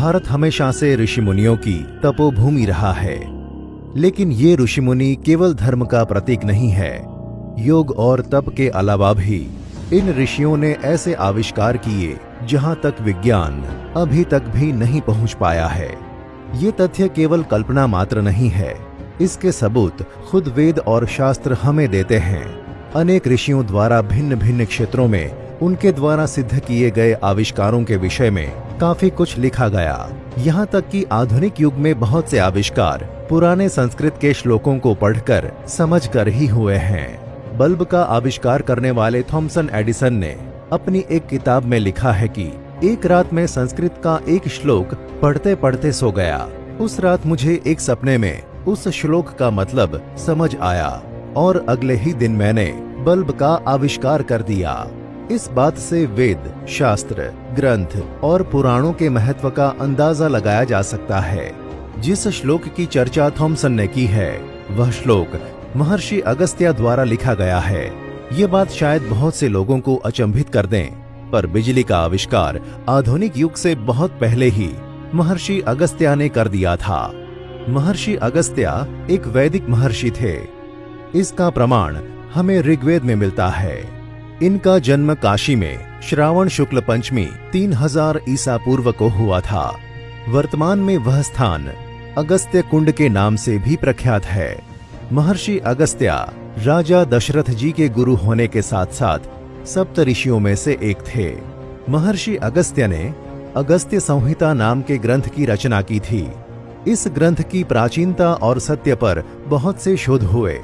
भारत हमेशा से ऋषि मुनियों की तपोभूमि रहा है, लेकिन ये ऋषि मुनि केवल धर्म का प्रतीक नहीं है। योग और तप के अलावा भी इन ऋषियों ने ऐसे आविष्कार किए जहां तक विज्ञान अभी तक भी नहीं पहुंच पाया है। ये तथ्य केवल कल्पना मात्र नहीं है, इसके सबूत खुद वेद और शास्त्र हमें देते हैं। अनेक ऋषियों द्वारा भिन्न भिन्न क्षेत्रों में उनके द्वारा सिद्ध किए गए आविष्कारों के विषय में काफी कुछ लिखा गया। यहाँ तक कि आधुनिक युग में बहुत से आविष्कार पुराने संस्कृत के श्लोकों को पढ़कर समझकर ही हुए हैं। बल्ब का आविष्कार करने वाले थॉमसन एडिसन ने अपनी एक किताब में लिखा है कि एक रात में संस्कृत का एक श्लोक पढ़ते पढ़ते सो गया। उस रात मुझे एक सपने में उस श्लोक का मतलब समझ आया और अगले ही दिन मैंने बल्ब का आविष्कार कर दिया। इस बात से वेद, शास्त्र, ग्रंथ और पुराणों के महत्व का अंदाजा लगाया जा सकता है। जिस श्लोक की चर्चा थॉमसन ने की है, वह श्लोक महर्षि अगस्त्य द्वारा लिखा गया है। ये बात शायद बहुत से लोगों को अचंभित कर दें, पर बिजली का आविष्कार आधुनिक युग से बहुत पहले ही महर्षि अगस्त्य ने कर दिया था। महर्षि अगस्त्य एक वैदिक महर्षि थे। इसका प्रमाण हमें ऋग्वेद में मिलता है। इनका जन्म काशी में श्रावण शुक्ल पंचमी 3000 ईसा पूर्व को हुआ था। वर्तमान में वह स्थान अगस्त्य कुंड के नाम से भी प्रख्यात है। महर्षि अगस्त्य राजा दशरथ जी के गुरु होने के साथ साथ सप्त ऋषियों में से एक थे। महर्षि अगस्त्य ने अगस्त्य संहिता नाम के ग्रंथ की रचना की थी। इस ग्रंथ की प्राचीनता और सत्य पर बहुत से शोध हुए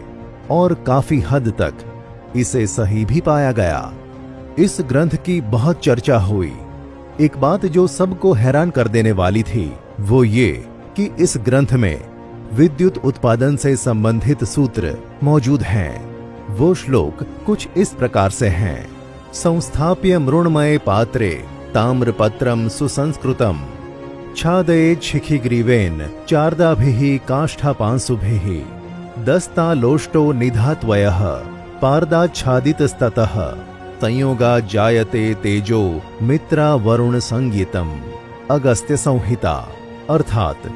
और काफी हद तक इसे सही भी पाया गया। इस ग्रंथ की बहुत चर्चा हुई। एक बात जो सबको हैरान कर देने वाली थी वो ये कि इस ग्रंथ में विद्युत उत्पादन से संबंधित सूत्र मौजूद हैं। वो श्लोक कुछ इस प्रकार से हैं। संस्थाप्य मृण्मये पात्रे ताम्रपत्रम सुसंस्कृतम छादयेत् शिखिग्रीवेन चार्दाभिः काष्ठापांशुभिः दस्तालोष्टो निधात्वयः पार्दाच्छादितस्ततः संयोगा जायते तेजो मित्रा वरुण संगीतम। अगस्त्य संहिता अर्थात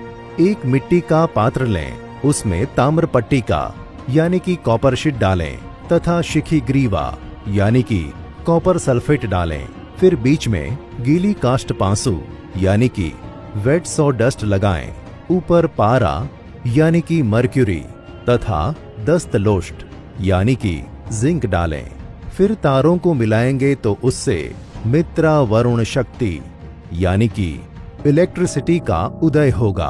एक मिट्टी का पात्र लें, उसमें ताम्र पट्टी का यानी कि कॉपर शीट डालें तथा शिखी ग्रीवा यानी कि कॉपर सल्फेट डालें। फिर बीच में गीली काष्ठ पांसु यानी कि वेट सॉ डस्ट लगाएं। ऊपर पारा यानी कि मर्क्यूरी तथा दस्तलोष्ट यानी कि जिंक डालें। फिर तारों को मिलाएंगे तो उससे मित्रा वरुण शक्ति यानी कि इलेक्ट्रिसिटी का उदय होगा।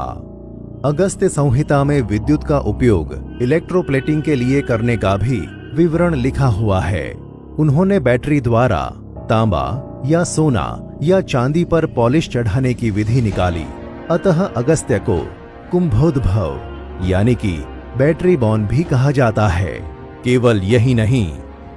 अगस्त्य संहिता में विद्युत का उपयोग इलेक्ट्रोप्लेटिंग के लिए करने का भी विवरण लिखा हुआ है। उन्होंने बैटरी द्वारा तांबा या सोना या चांदी पर पॉलिश चढ़ाने की विधि निकाली। अतः अगस्त्य को कुंभोद्भव यानी कि बैटरी बॉर्न भी कहा जाता है। केवल यही नहीं,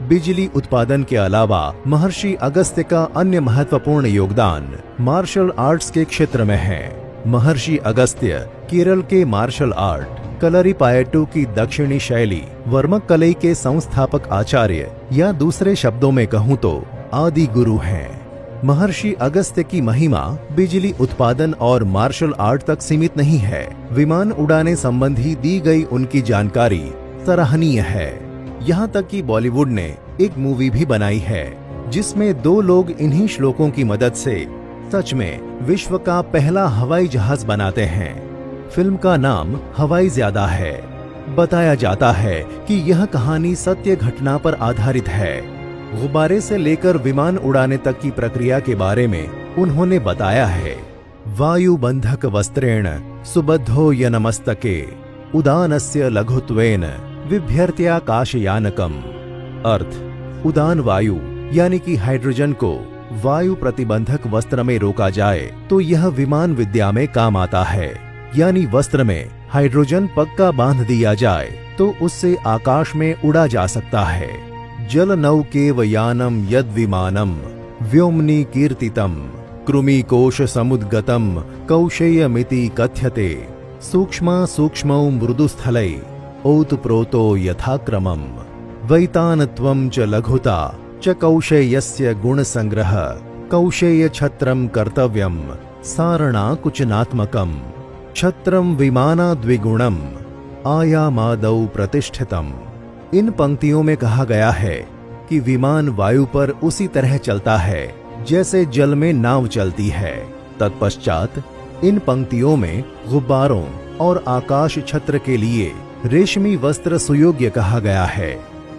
बिजली उत्पादन के अलावा महर्षि अगस्त्य का अन्य महत्वपूर्ण योगदान मार्शल आर्ट्स के क्षेत्र में है। महर्षि अगस्त्य केरल के मार्शल आर्ट कलरीपायट्टू की दक्षिणी शैली वर्मक्कलई के संस्थापक आचार्य या दूसरे शब्दों में कहूँ तो आदि गुरु हैं। महर्षि अगस्त्य की महिमा बिजली उत्पादन और मार्शल आर्ट तक सीमित नहीं है। विमान उड़ाने संबंधी दी गई उनकी जानकारी सराहनीय है। यहाँ तक कि बॉलीवुड ने एक मूवी भी बनाई है जिसमें दो लोग इन्हीं श्लोकों की मदद से सच में विश्व का पहला हवाई जहाज बनाते हैं। फिल्म का नाम हवाई ज्यादा है। बताया जाता है कि यह कहानी सत्य घटना पर आधारित है। गुब्बारे से लेकर विमान उड़ाने तक की प्रक्रिया के बारे में उन्होंने बताया है। वायु बंधक वस्त्रेण सुबद्धो यनमस्तके उदानस्य लघुत्वेन विभ्यर्त्याकाशयानकम। अर्थ, उदान वायु यानी कि हाइड्रोजन को वायु प्रतिबंधक वस्त्र में रोका जाए तो यह विमान विद्या में काम आता है। यानी वस्त्र में हाइड्रोजन पक्का बांध दिया जाए तो उससे आकाश में उड़ा जा सकता है। जल नौकेव यानम यद विमानम व्योमनि कीर्तितम कृमिकोश समुद्गतम कौशेयमिति कथ्यते सूक्ष्मा सूक्ष्मौ मृदुस्थलै ओतप्रोतो यथाक्रमम् वैतानत्वं च लघुता च कौशेयस्य गुणसंग्रह कौशेय छत्रम कर्तव्यम सारणा कुचनात्मकम छत्रम विमाना द्विगुणम आयामादौ प्रतिष्ठितम। इन पंक्तियों में कहा गया है कि विमान वायु पर उसी तरह चलता है जैसे जल में नाव चलती है। तत्पश्चात इन पंक्तियों में गुब्बारों और आकाश छत्र के लिए रेशमी वस्त्र सुयोग्य कहा गया है,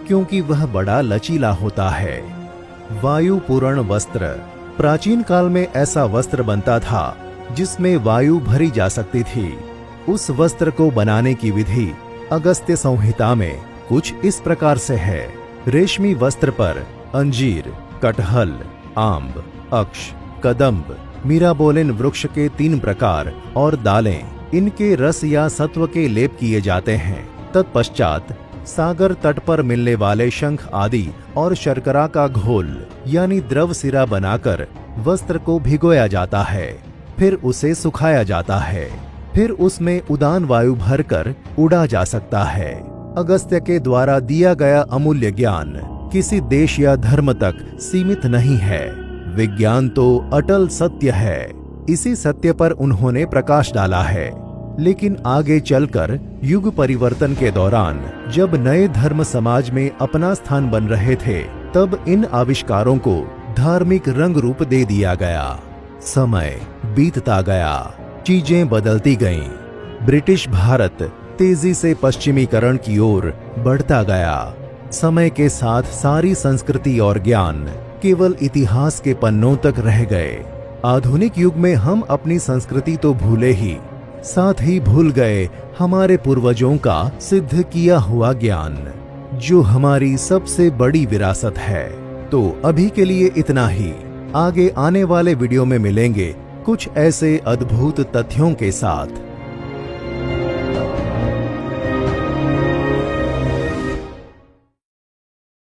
क्योंकि वह बड़ा लचीला होता है। वायु पूर्ण वस्त्र। प्राचीन काल में ऐसा वस्त्र बनता था जिसमें वायु भरी जा सकती थी। उस वस्त्र को बनाने की विधि अगस्त्य संहिता में कुछ इस प्रकार से है। रेशमी वस्त्र पर अंजीर, कटहल, आम्ब, अक्ष, कदम्ब, मीराबोलिन वृक्ष के 3 प्रकार और दालें, इनके रस या सत्व के लेप किए जाते हैं। तत्पश्चात सागर तट पर मिलने वाले शंख आदि और शर्करा का घोल यानी द्रव सिरा बनाकर वस्त्र को भिगोया जाता है। फिर उसे सुखाया जाता है। फिर उसमें उदान वायु भरकर उड़ा जा सकता है। अगस्त्य के द्वारा दिया गया अमूल्य ज्ञान किसी देश या धर्म तक सीमित नहीं है। विज्ञान तो अटल सत्य है। इसी सत्य पर उन्होंने प्रकाश डाला है। लेकिन आगे चलकर युग परिवर्तन के दौरान जब नए धर्म समाज में अपना स्थान बन रहे थे, तब इन आविष्कारों को धार्मिक रंग रूप दे दिया गया। समय बीतता गया, चीजें बदलती गईं। ब्रिटिश भारत तेजी से पश्चिमीकरण की ओर बढ़ता गया। समय के साथ सारी संस्कृति और ज्ञान केवल इतिहास के पन्नों तक रह गए। आधुनिक युग में हम अपनी संस्कृति तो भूले ही, साथ ही भूल गए हमारे पूर्वजों का सिद्ध किया हुआ ज्ञान, जो हमारी सबसे बड़ी विरासत है। तो अभी के लिए इतना ही। आगे आने वाले वीडियो में मिलेंगे कुछ ऐसे अद्भुत तथ्यों के साथ।